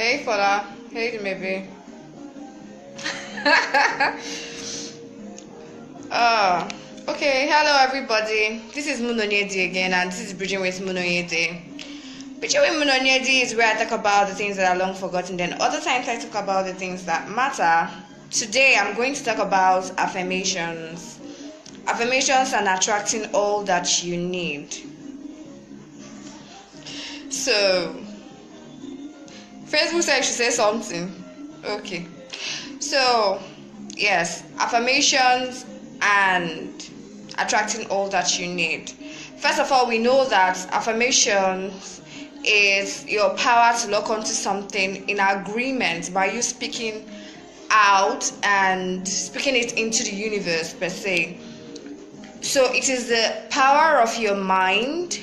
Hey Fola, hey maybe. Okay, hello everybody. This is Munonyedi again, and this is Bridging with Munonyedi. Bridging with Munonyedi is where I talk about the things that are long forgotten, then other times I talk about the things that matter. Today I'm going to talk about affirmations. Affirmations and attracting all that you need. So, Facebook said I should say something. Okay. So, yes, affirmations and attracting all that you need. First of all, we know that affirmations is your power to lock onto something in agreement by you speaking out and speaking it into the universe per se. So it is the power of your mind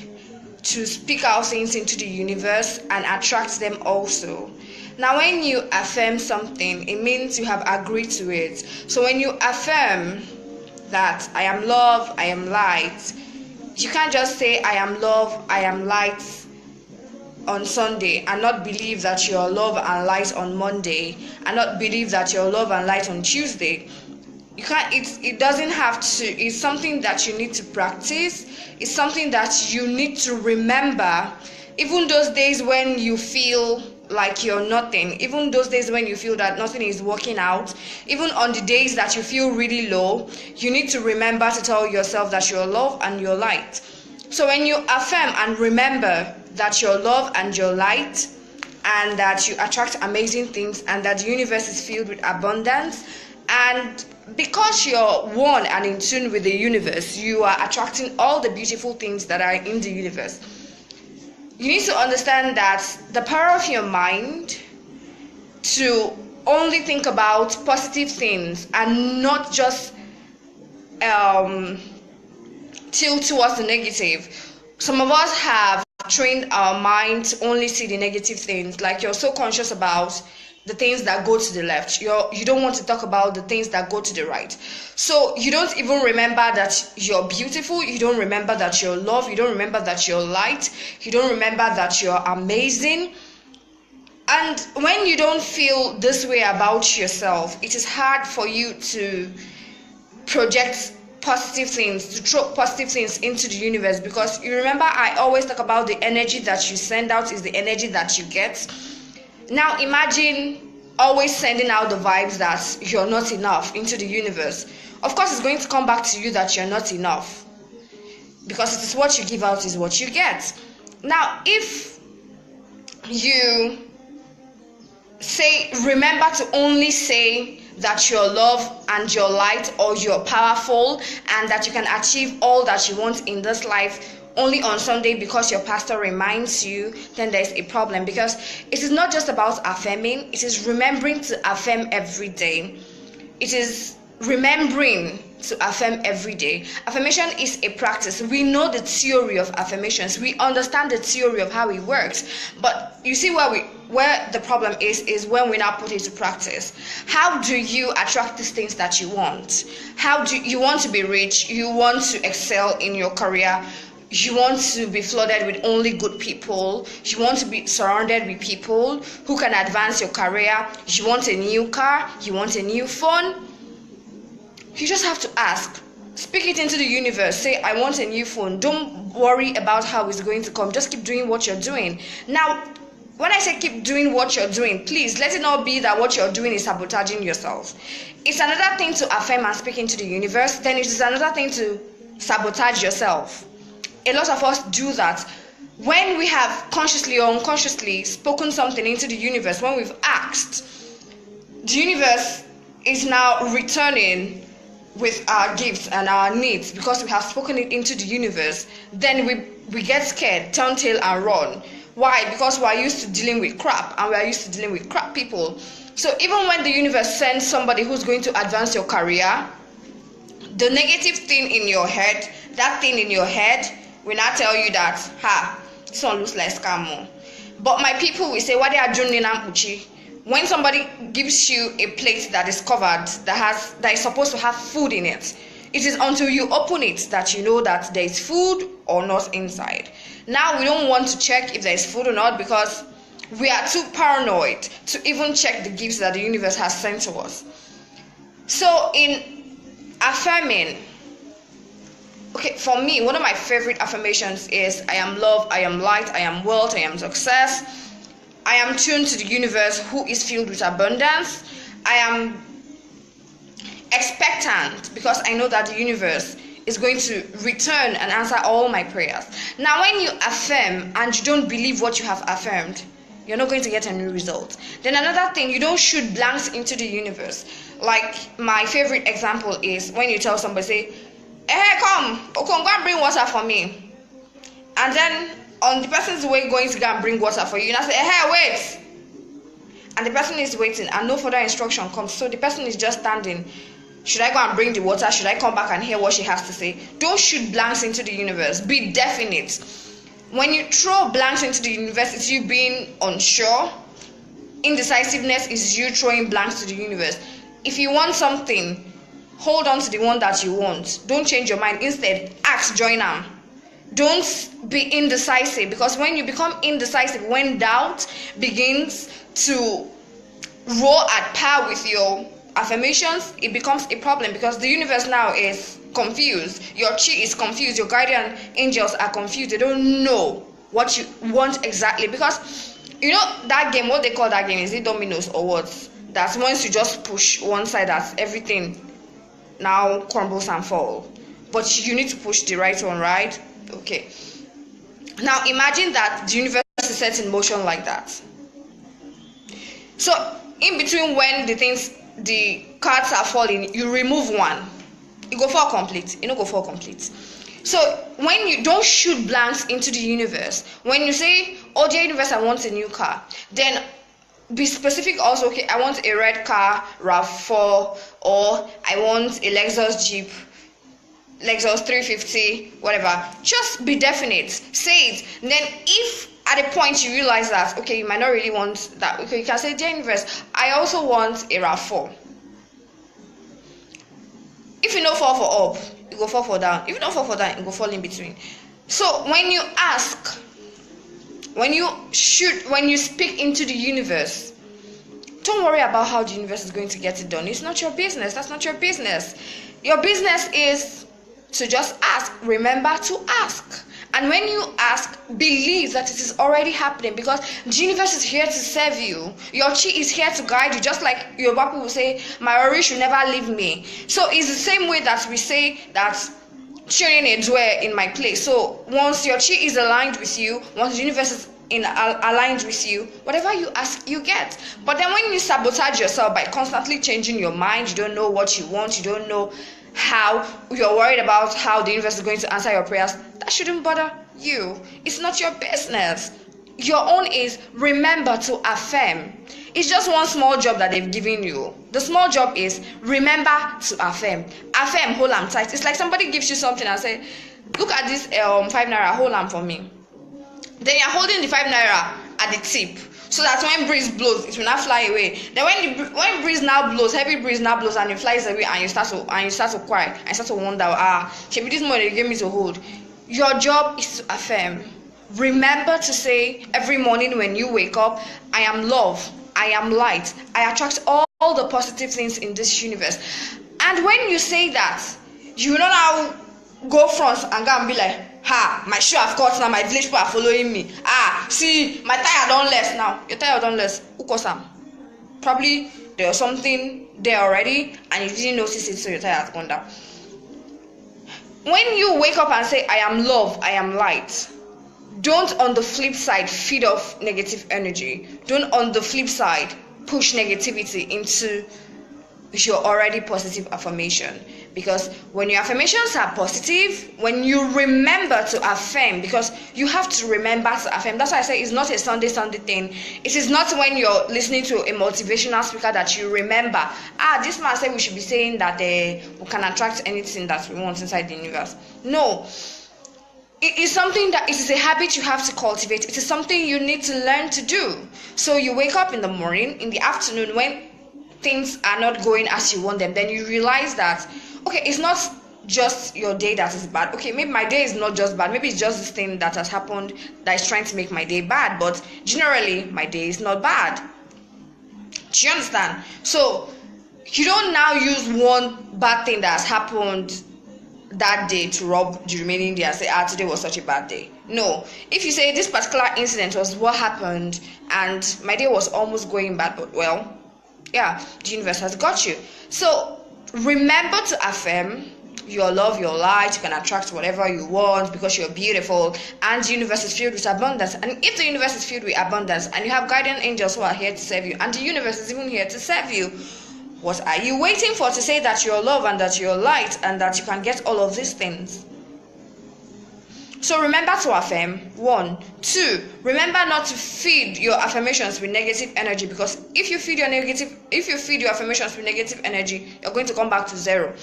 to speak out things into the universe and attract them also. Now, when you affirm something, it means you have agreed to it. So when you affirm that I am love, I am light, you can't just say I am love, I am light on Sunday and not believe that you're love and light on Monday and not believe that you're love and light on Tuesday. You can't, it doesn't have to, it's something that you need to practice. It's something that you need to remember. Even those days when you feel like you're nothing, even those days when you feel that nothing is working out, even on the days that you feel really low, you need to remember to tell yourself that you're love and you're light. So when you affirm and remember that you're love and you're light, and that you attract amazing things, and that the universe is filled with abundance, and because you're one and in tune with the universe, you are attracting all the beautiful things that are in the universe. You need to understand that the power of your mind to only think about positive things and not just tilt towards the negative. Some of us have trained our mind to only see the negative things. Like, you're so conscious about the things that go to the left. You don't want to talk about the things that go to the right. So you don't even remember that you're beautiful. You don't remember that you're love. You don't remember that you're light. You don't remember that you're amazing. And when you don't feel this way about yourself, it is hard for you to project positive things, to throw positive things into the universe, because you remember I always talk about the energy that you send out is the energy that you get. Now imagine always sending out the vibes that you're not enough into the universe. Of course, it's going to come back to you that you're not enough, because it is what you give out is what you get. Now, if you remember to only say that you're love and you're light, or you're powerful, and that you can achieve all that you want in this life only on Sunday because your pastor reminds you, then there's a problem. Because it is not just about affirming, it is remembering to affirm every day. It is remembering to affirm every day. Affirmation is a practice. We know the theory of affirmations. We understand the theory of how it works. But you see where the problem is when we now put it to practice. How do you attract these things that you want? How do you want to be rich? You want to excel in your career. You want to be flooded with only good people. You want to be surrounded with people who can advance your career. You want a new car. You want a new phone. You just have to ask. Speak it into the universe. Say, I want a new phone. Don't worry about how it's going to come. Just keep doing what you're doing. Now, when I say keep doing what you're doing, please let it not be that what you're doing is sabotaging yourself. It's another thing to affirm and speak into the universe. Then it is another thing to sabotage yourself. A lot of us do that. When we have consciously or unconsciously spoken something into the universe, when we've asked, the universe is now returning with our gifts and our needs because we have spoken it into the universe. Then we get scared, turn tail and run. Why? Because we are used to dealing with crap, and we are used to dealing with crap people. So even when the universe sends somebody who's going to advance your career, the negative thing in your head, that thing in your head will not tell you that, this one looks like scam. But my people will say, what they are doing in when somebody gives you a plate that is covered, that is supposed to have food in it, it is until you open it that you know that there is food or not inside. Now we don't want to check if there is food or not, because We are too paranoid to even check the gifts that the universe has sent to us. So in affirming, okay, for me, one of my favorite affirmations is I am love, I am light, I am wealth, I am success. I am tuned to the universe who is filled with abundance. I am expectant because I know that the universe is going to return and answer all my prayers. Now, when you affirm and you don't believe what you have affirmed, you're not going to get any result. Then another thing, you don't shoot blanks into the universe. Like my favorite example is when you tell somebody, say, hey, come go and bring water for me. And then on the person's way going to go and bring water for you, and I say, hey, wait. And the person is waiting and no further instruction comes. So the person is just standing. Should I go and bring the water? Should I come back and hear what she has to say? Don't shoot blanks into the universe. Be definite. When you throw blanks into the universe, it's you being unsure. Indecisiveness is you throwing blanks to the universe. If you want something, hold on to the one that you want. Don't change your mind. Instead, ask, join them. Don't be indecisive, because when you become indecisive, when doubt begins to roar at par with your affirmations, it becomes a problem, because the universe now is confused. Your chi is confused. Your guardian angels are confused. They don't know what you want exactly, because you know that game, what they call that game, is it dominoes or what? That's once you just push one side, that's everything now crumbles and fall. But you need to push the right one, right? Okay. Now imagine that the universe is set in motion like that. So in between, when the cards are falling, you remove one. You go for complete. You know, go for complete. So when you don't shoot blanks into the universe, when you say, oh dear universe, I want a new car, then be specific also. Okay, I want a red car, RAV4, or I want a Lexus Jeep, Lexus 350, whatever. Just be definite. Say it. And then if at a point you realize that, okay, you might not really want that, okay, you can say, dear universe, I also want a RAV4. If you don't fall for up, you go fall for down. If you don't fall for down, you go fall in between. So when you ask, when you speak into the universe, don't worry about how the universe is going to get it done. It's not your business. That's not your business. Your business is to just ask. Remember to ask. And when you ask, believe that it is already happening, because the universe is here to serve you. Your chi is here to guide you, just like your Bible will say, my Ori should never leave me. So it's the same way that we say that children dwell in my place. So once your chi is aligned with you, once the universe is aligned with you, whatever you ask, you get. But then when you sabotage yourself by constantly changing your mind, you don't know what you want, you don't know how, you're worried about how the universe is going to answer your prayers, that shouldn't bother you. It's not your business. Your own is remember to affirm. It's just one small job that they've given you. The small job is remember to affirm. Affirm, hold on tight. It's like somebody gives you something and say, look at this 5 naira, hold on for me. Then you're holding the 5 naira at the tip, so that when breeze blows, it will not fly away. Then when breeze now blows, heavy breeze now blows, and it flies away, and you start to cry, and you start to wonder, maybe this money they gave me to hold. Your job is to affirm. Remember to say every morning when you wake up, I am love, I am light, I attract all the positive things in this universe. And when you say that, you will not now go front and go and be like, my shoe have caught now, my village people are following me. See, my tire don't less now. Your tire don't less. Who caused them? Probably there was something there already and you didn't notice it, so your tire has gone down. When you wake up and say, I am love, I am light, don't on the flip side feed off negative energy. Don't on the flip side push negativity into your already positive affirmation. Because when your affirmations are positive, when you remember to affirm, because you have to remember to affirm. That's why I say it's not a Sunday thing. It is not when you're listening to a motivational speaker that you remember, this man said we should be saying that we can attract anything that we want inside the universe. No. It is something that, it is a habit you have to cultivate. It is something you need to learn to do. So you wake up in the morning, in the afternoon, when things are not going as you want them, then you realize that, okay, it's not just your day that is bad. Okay, maybe my day is not just bad, maybe it's just this thing that has happened that is trying to make my day bad, but generally my day is not bad. Do you understand? So you don't now use one bad thing that has happened that day to rob the remaining day and say, today was such a bad day. No. If you say this particular incident was what happened and my day was almost going bad, but well, yeah, the universe has got you. So remember to affirm your love, your light. You can attract whatever you want because you're beautiful, and the universe is filled with abundance. And if the universe is filled with abundance and you have guardian angels who are here to serve you, and the universe is even here to serve you, what are you waiting for to say that you're love and that you're light and that you can get all of these things? So remember to affirm. 1. 2, remember not to feed your affirmations with negative energy, because if you feed your affirmations with negative energy, you're going to come back to 0.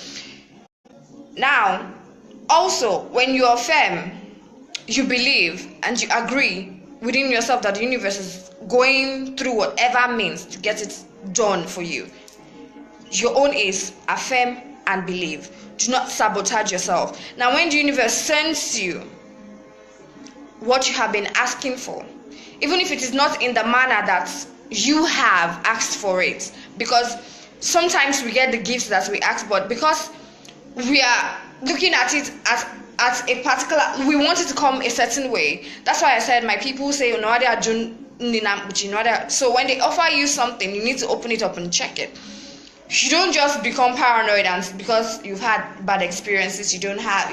Now, also, when you affirm, you believe and you agree within yourself that the universe is going through whatever means to get it done for you. Your own is affirm and believe. Do not sabotage yourself. Now, when the universe sends you what you have been asking for, even if it is not in the manner that you have asked for it, because sometimes we get the gifts that we ask, but because we are looking at it as a particular, we want it to come a certain way. That's why I said my people say, so when they offer you something, you need to open it up and check it. You don't just become paranoid, and because you've had bad experiences, you don't have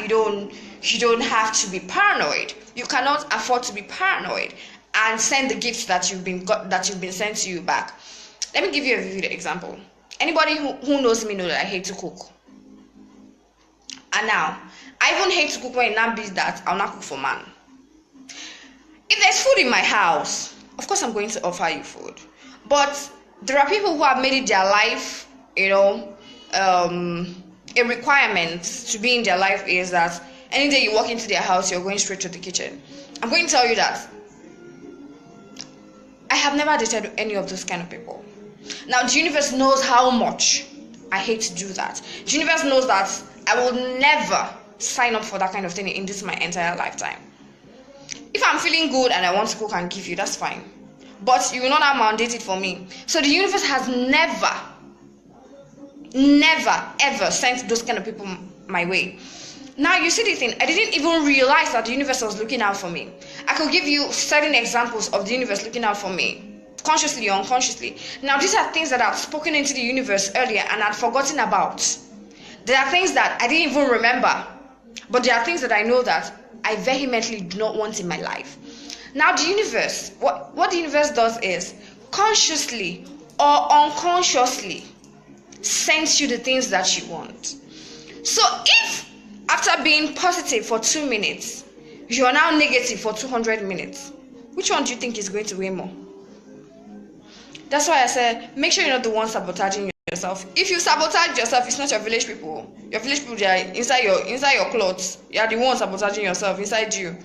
to be paranoid. You cannot afford to be paranoid and send the gifts that you've been sent to you back. Let me give you a vivid example. Anybody who knows me know that I hate to cook. And now, I even hate to cook when it now be that I'll not cook for man. If there's food in my house, of course I'm going to offer you food. But there are people who have made it their life, a requirement to be in their life is that any day you walk into their house, you're going straight to the kitchen. I'm going to tell you that I have never dated any of those kind of people. Now, the universe knows how much I hate to do that. The universe knows that I will never sign up for that kind of thing in my entire lifetime. If I'm feeling good and I want to cook and give you, that's fine. But you will not have mandated for me. So the universe has never, ever sent those kind of people my way. Now, you see the thing, I didn't even realize that the universe was looking out for me. I could give you certain examples of the universe looking out for me, consciously or unconsciously. Now, these are things that I've spoken into the universe earlier and I'd forgotten about. There are things that I didn't even remember, but there are things that I know that I vehemently do not want in my life. Now, the universe, what the universe does is, consciously or unconsciously, sends you the things that you want. So if after being positive for 2 minutes, you are now negative for 200 minutes, which one do you think is going to weigh more? That's why I said, make sure you're not the one sabotaging yourself. If you sabotage yourself, it's not your village people. Your village people, they are inside your clothes. You are the one sabotaging yourself inside you.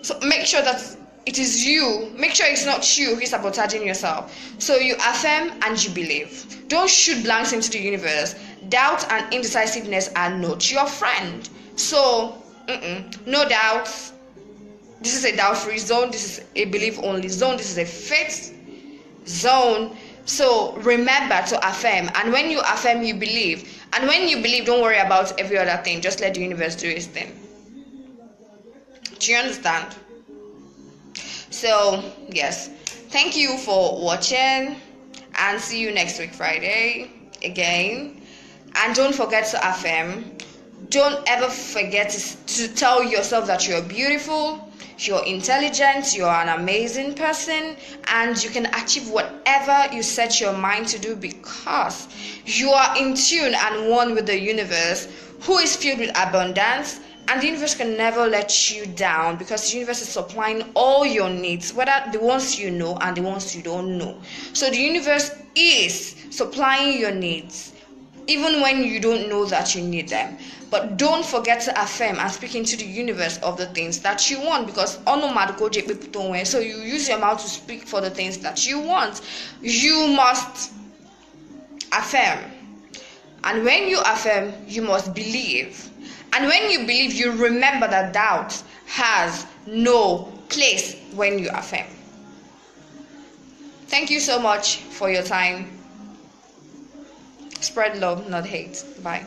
So make sure that it is you. Make sure it's not you who is sabotaging yourself. So you affirm and you believe. Don't shoot blanks into the universe. Doubt and indecisiveness are not your friend. So, no doubts. This is a doubt-free zone. This is a belief-only zone. This is a faith zone. So remember to affirm. And when you affirm, you believe. And when you believe, don't worry about every other thing. Just let the universe do its thing. Do you understand? So, yes. Thank you for watching. And see you next week, Friday, again. And don't forget to affirm. Don't ever forget to tell yourself that you're beautiful, you're intelligent, you're an amazing person, and you can achieve whatever you set your mind to do because you are in tune and one with the universe, who is filled with abundance, and the universe can never let you down because the universe is supplying all your needs, whether the ones you know and the ones you don't know. So the universe is supplying your needs even when you don't know that you need them. But don't forget to affirm and speak into the universe of the things that you want, because so you use your mouth to speak for the things that you want. You must affirm. And when you affirm, you must believe. And when you believe, you remember that doubt has no place when you affirm. Thank you so much for your time. Spread love, not hate. Bye.